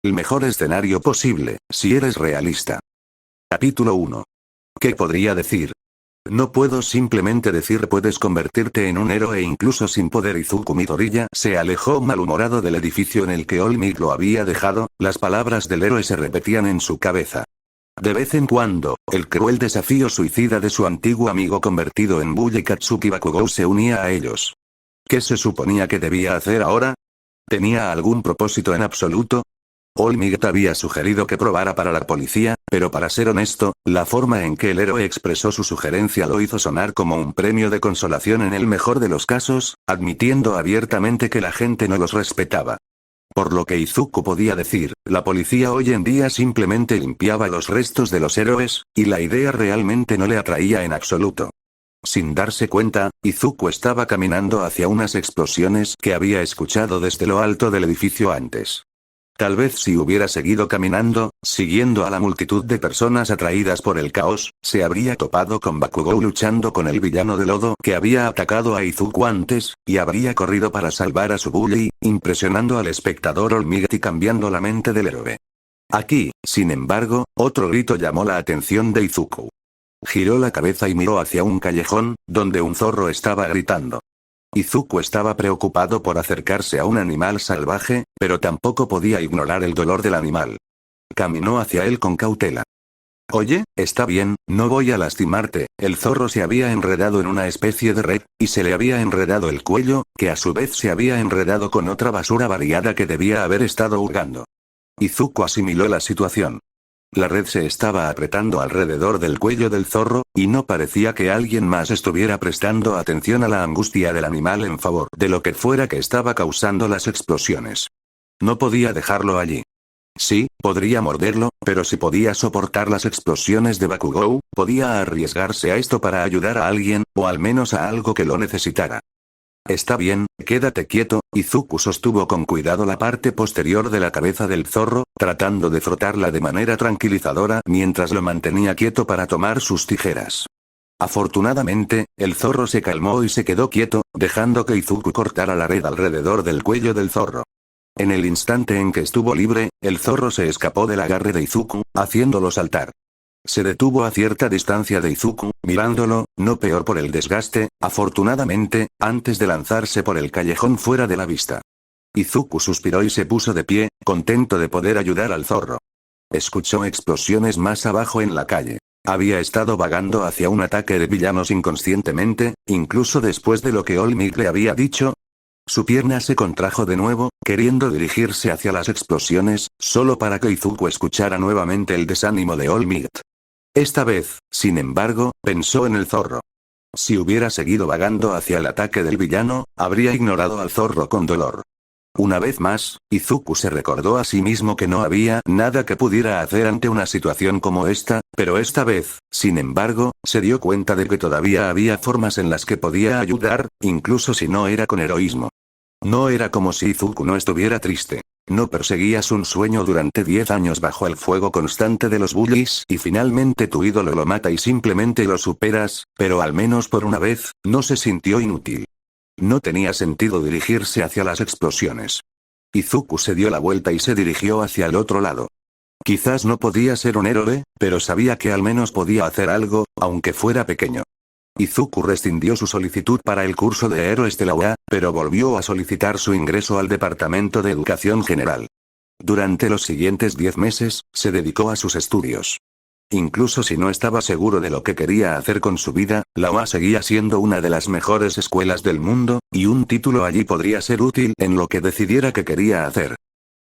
El mejor escenario posible, si eres realista. Capítulo 1. ¿Qué podría decir? No puedo simplemente decir puedes convertirte en un héroe incluso sin poder. Izuku Midoriya se alejó malhumorado del edificio en el que All Might lo había dejado, las palabras del héroe se repetían en su cabeza. De vez en cuando, el cruel desafío suicida de su antiguo amigo convertido en Bulle Katsuki Bakugou se unía a ellos. ¿Qué se suponía que debía hacer ahora? ¿Tenía algún propósito en absoluto? All Might había sugerido que probara para la policía, pero para ser honesto, la forma en que el héroe expresó su sugerencia lo hizo sonar como un premio de consolación en el mejor de los casos, admitiendo abiertamente que la gente no los respetaba. Por lo que Izuku podía decir, la policía hoy en día simplemente limpiaba los restos de los héroes, y la idea realmente no le atraía en absoluto. Sin darse cuenta, Izuku estaba caminando hacia unas explosiones que había escuchado desde lo alto del edificio antes. Tal vez si hubiera seguido caminando, siguiendo a la multitud de personas atraídas por el caos, se habría topado con Bakugou luchando con el villano de lodo que había atacado a Izuku antes, y habría corrido para salvar a su bully, impresionando al espectador All Might y cambiando la mente del héroe. Aquí, sin embargo, otro grito llamó la atención de Izuku. Giró la cabeza y miró hacia un callejón, donde un zorro estaba gritando. Izuku estaba preocupado por acercarse a un animal salvaje, pero tampoco podía ignorar el dolor del animal. Caminó hacia él con cautela. Oye, está bien, no voy a lastimarte. El zorro se había enredado en una especie de red, y se le había enredado el cuello, que a su vez se había enredado con otra basura variada que debía haber estado hurgando. Izuku asimiló la situación. La red se estaba apretando alrededor del cuello del zorro, y no parecía que alguien más estuviera prestando atención a la angustia del animal en favor de lo que fuera que estaba causando las explosiones. No podía dejarlo allí. Sí, podría morderlo, pero si podía soportar las explosiones de Bakugou, podía arriesgarse a esto para ayudar a alguien, o al menos a algo que lo necesitara. Está bien, quédate quieto. Izuku sostuvo con cuidado la parte posterior de la cabeza del zorro, tratando de frotarla de manera tranquilizadora mientras lo mantenía quieto para tomar sus tijeras. Afortunadamente, el zorro se calmó y se quedó quieto, dejando que Izuku cortara la red alrededor del cuello del zorro. En el instante en que estuvo libre, el zorro se escapó del agarre de Izuku, haciéndolo saltar. Se detuvo a cierta distancia de Izuku, mirándolo, no peor por el desgaste, afortunadamente, antes de lanzarse por el callejón fuera de la vista. Izuku suspiró y se puso de pie, contento de poder ayudar al zorro. Escuchó explosiones más abajo en la calle. Había estado vagando hacia un ataque de villanos inconscientemente, incluso después de lo que All Might le había dicho. Su pierna se contrajo de nuevo, queriendo dirigirse hacia las explosiones, solo para que Izuku escuchara nuevamente el desánimo de All Might. Esta vez, sin embargo, pensó en el zorro. Si hubiera seguido vagando hacia el ataque del villano, habría ignorado al zorro con dolor. Una vez más, Izuku se recordó a sí mismo que no había nada que pudiera hacer ante una situación como esta, pero esta vez, sin embargo, se dio cuenta de que todavía había formas en las que podía ayudar, incluso si no era con heroísmo. No era como si Izuku no estuviera triste. No perseguías un sueño durante 10 años bajo el fuego constante de los bullies y finalmente tu ídolo lo mata y simplemente lo superas, pero al menos por una vez, no se sintió inútil. No tenía sentido dirigirse hacia las explosiones. Izuku se dio la vuelta y se dirigió hacia el otro lado. Quizás no podía ser un héroe, pero sabía que al menos podía hacer algo, aunque fuera pequeño. Izuku rescindió su solicitud para el curso de héroes de la UA, pero volvió a solicitar su ingreso al Departamento de Educación General. Durante los siguientes 10 meses, se dedicó a sus estudios. Incluso si no estaba seguro de lo que quería hacer con su vida, la UA seguía siendo una de las mejores escuelas del mundo, y un título allí podría ser útil en lo que decidiera que quería hacer.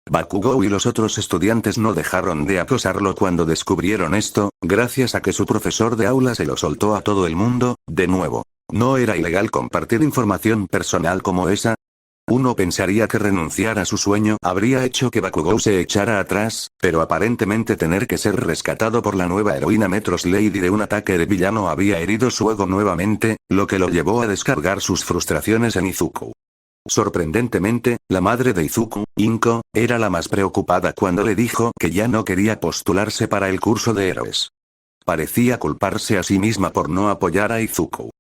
Bakugou y los otros estudiantes no dejaron de acosarlo cuando descubrieron esto, gracias a que su profesor de aula se lo soltó a todo el mundo, de nuevo. ¿No era ilegal compartir información personal como esa? Uno pensaría que renunciar a su sueño habría hecho que Bakugou se echara atrás, pero aparentemente tener que ser rescatado por la nueva heroína Metros Lady de un ataque de villano había herido su ego nuevamente, lo que lo llevó a descargar sus frustraciones en Izuku. Sorprendentemente, la madre de Izuku, Inko, era la más preocupada cuando le dijo que ya no quería postularse para el curso de héroes. Parecía culparse a sí misma por no apoyar a Izuku.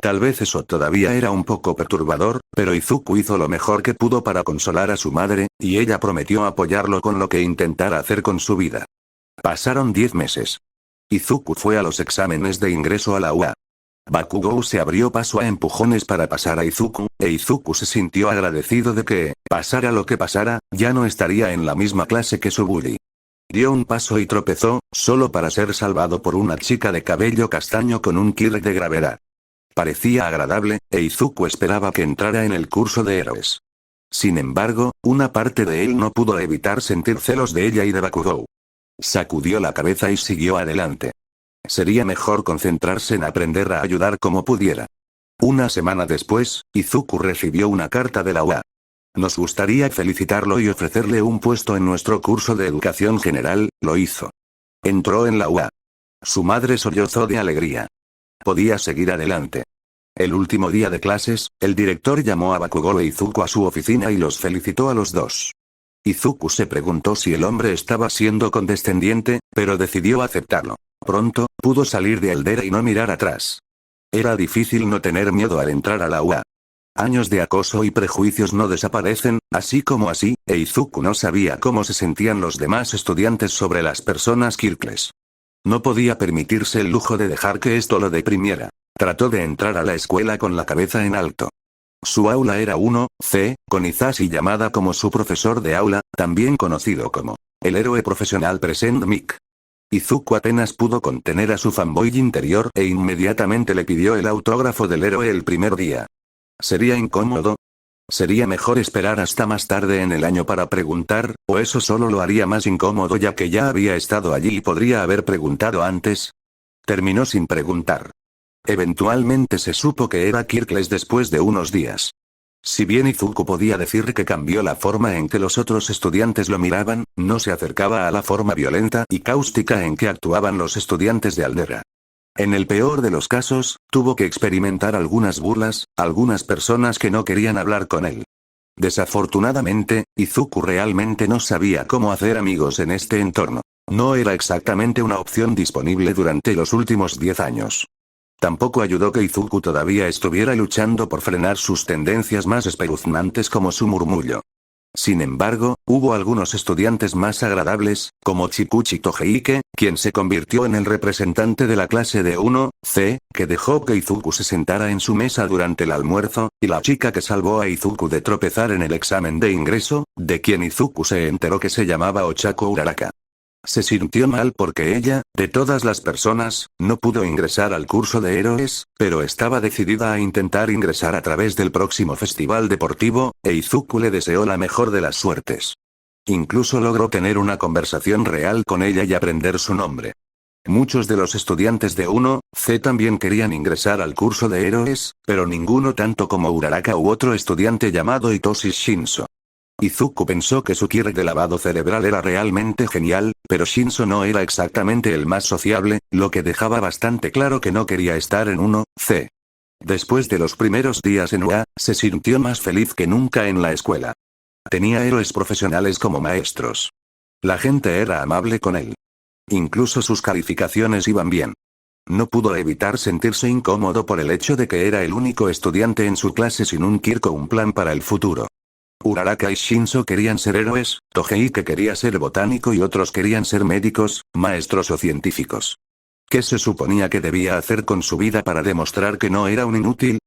Tal vez eso todavía era un poco perturbador, pero Izuku hizo lo mejor que pudo para consolar a su madre, y ella prometió apoyarlo con lo que intentara hacer con su vida. Pasaron 10 meses. Izuku fue a los exámenes de ingreso a la UA. Bakugou se abrió paso a empujones para pasar a Izuku, e Izuku se sintió agradecido de que, pasara lo que pasara, ya no estaría en la misma clase que su bully. Dio un paso y tropezó, solo para ser salvado por una chica de cabello castaño con un killer de gravedad. Parecía agradable, e Izuku esperaba que entrara en el curso de héroes. Sin embargo, una parte de él no pudo evitar sentir celos de ella y de Bakugou. Sacudió la cabeza y siguió adelante. Sería mejor concentrarse en aprender a ayudar como pudiera. Una semana después, Izuku recibió una carta de la UA. Nos gustaría felicitarlo y ofrecerle un puesto en nuestro curso de educación general, lo hizo. Entró en la UA. Su madre sollozó de alegría. Podía seguir adelante. El último día de clases, el director llamó a Bakugou e Izuku a su oficina y los felicitó a los dos. Izuku se preguntó si el hombre estaba siendo condescendiente, pero decidió aceptarlo. Pronto, pudo salir de Aldera y no mirar atrás. Era difícil no tener miedo al entrar a la UA. Años de acoso y prejuicios no desaparecen, así como así, e Izuku no sabía cómo se sentían los demás estudiantes sobre las personas Kirkles. No podía permitirse el lujo de dejar que esto lo deprimiera. Trató de entrar a la escuela con la cabeza en alto. Su aula era 1C, con Izashi llamada como su profesor de aula, también conocido como el héroe profesional Present Mic. Izuku apenas pudo contener a su fanboy interior e inmediatamente le pidió el autógrafo del héroe el primer día. ¿Sería incómodo? ¿Sería mejor esperar hasta más tarde en el año para preguntar, o eso solo lo haría más incómodo ya que ya había estado allí y podría haber preguntado antes? Terminó sin preguntar. Eventualmente se supo que era Kirkles después de unos días. Si bien Izuku podía decir que cambió la forma en que los otros estudiantes lo miraban, no se acercaba a la forma violenta y cáustica en que actuaban los estudiantes de Aldera. En el peor de los casos, tuvo que experimentar algunas burlas, algunas personas que no querían hablar con él. Desafortunadamente, Izuku realmente no sabía cómo hacer amigos en este entorno. No era exactamente una opción disponible durante los últimos 10 años. Tampoco ayudó que Izuku todavía estuviera luchando por frenar sus tendencias más espeluznantes como su murmullo. Sin embargo, hubo algunos estudiantes más agradables, como Chikuchi Toheike, quien se convirtió en el representante de la clase de 1C, que dejó que Izuku se sentara en su mesa durante el almuerzo, y la chica que salvó a Izuku de tropezar en el examen de ingreso, de quien Izuku se enteró que se llamaba Ochako Uraraka. Se sintió mal porque ella, de todas las personas, no pudo ingresar al curso de héroes, pero estaba decidida a intentar ingresar a través del próximo festival deportivo, e Izuku le deseó la mejor de las suertes. Incluso logró tener una conversación real con ella y aprender su nombre. Muchos de los estudiantes de 1C también querían ingresar al curso de héroes, pero ninguno tanto como Uraraka u otro estudiante llamado Hitoshi Shinso. Izuku pensó que su killer de lavado cerebral era realmente genial, pero Shinso no era exactamente el más sociable, lo que dejaba bastante claro que no quería estar en 1C. Después de los primeros días en UA, se sintió más feliz que nunca en la escuela. Tenía héroes profesionales como maestros. La gente era amable con él. Incluso sus calificaciones iban bien. No pudo evitar sentirse incómodo por el hecho de que era el único estudiante en su clase sin un Kirko, un plan para el futuro. Uraraka y Shinso querían ser héroes, Toheike quería ser botánico y otros querían ser médicos, maestros o científicos. ¿Qué se suponía que debía hacer con su vida para demostrar que no era un inútil?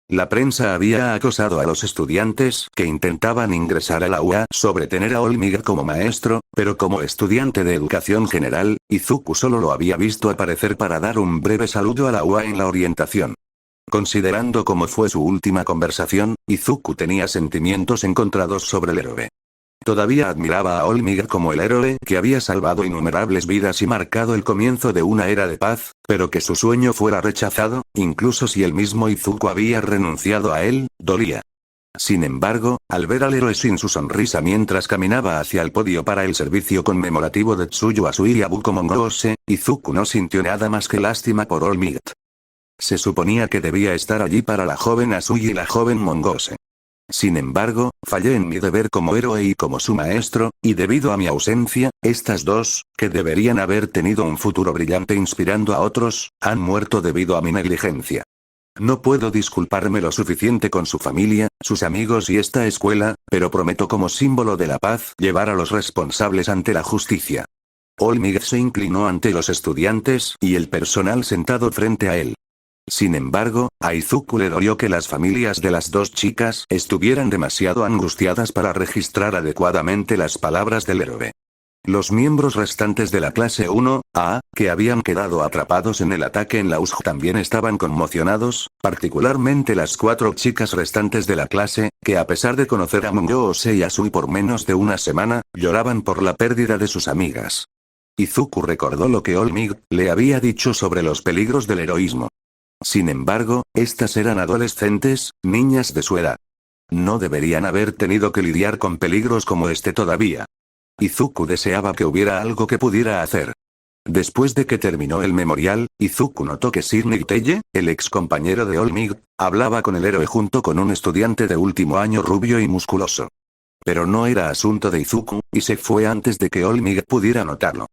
La prensa había acosado a los estudiantes que intentaban ingresar a la UA sobre tener a Olmiga como maestro, pero como estudiante de educación general, Izuku solo lo había visto aparecer para dar un breve saludo a la UA en la orientación. Considerando cómo fue su última conversación, Izuku tenía sentimientos encontrados sobre el héroe. Todavía admiraba a Olmiga como el héroe que había salvado innumerables vidas y marcado el comienzo de una era de paz, pero que su sueño fuera rechazado, incluso si el mismo Izuku había renunciado a él, dolía. Sin embargo, al ver al héroe sin su sonrisa mientras caminaba hacia el podio para el servicio conmemorativo de Tsuyu Asui y Abuko Mongose, Izuku no sintió nada más que lástima por Olmiga. Se suponía que debía estar allí para la joven Asui y la joven Mongose. Sin embargo, fallé en mi deber como héroe y como su maestro, y debido a mi ausencia, estas dos, que deberían haber tenido un futuro brillante inspirando a otros, han muerto debido a mi negligencia. No puedo disculparme lo suficiente con su familia, sus amigos y esta escuela, pero prometo como símbolo de la paz llevar a los responsables ante la justicia. Olmig se inclinó ante los estudiantes y el personal sentado frente a él. Sin embargo, a Izuku le dolió que las familias de las dos chicas estuvieran demasiado angustiadas para registrar adecuadamente las palabras del héroe. Los miembros restantes de la clase 1A, que habían quedado atrapados en el ataque en la USJ también estaban conmocionados, particularmente las 4 chicas restantes de la clase, que a pesar de conocer a Mungo y Asui por menos de una semana, lloraban por la pérdida de sus amigas. Izuku recordó lo que Olmig le había dicho sobre los peligros del heroísmo. Sin embargo, estas eran adolescentes, niñas de su edad. No deberían haber tenido que lidiar con peligros como este todavía. Izuku deseaba que hubiera algo que pudiera hacer. Después de que terminó el memorial, Izuku notó que Sidney Telle, el ex compañero de Olmig, hablaba con el héroe junto con un estudiante de último año rubio y musculoso. Pero no era asunto de Izuku, y se fue antes de que Olmig pudiera notarlo.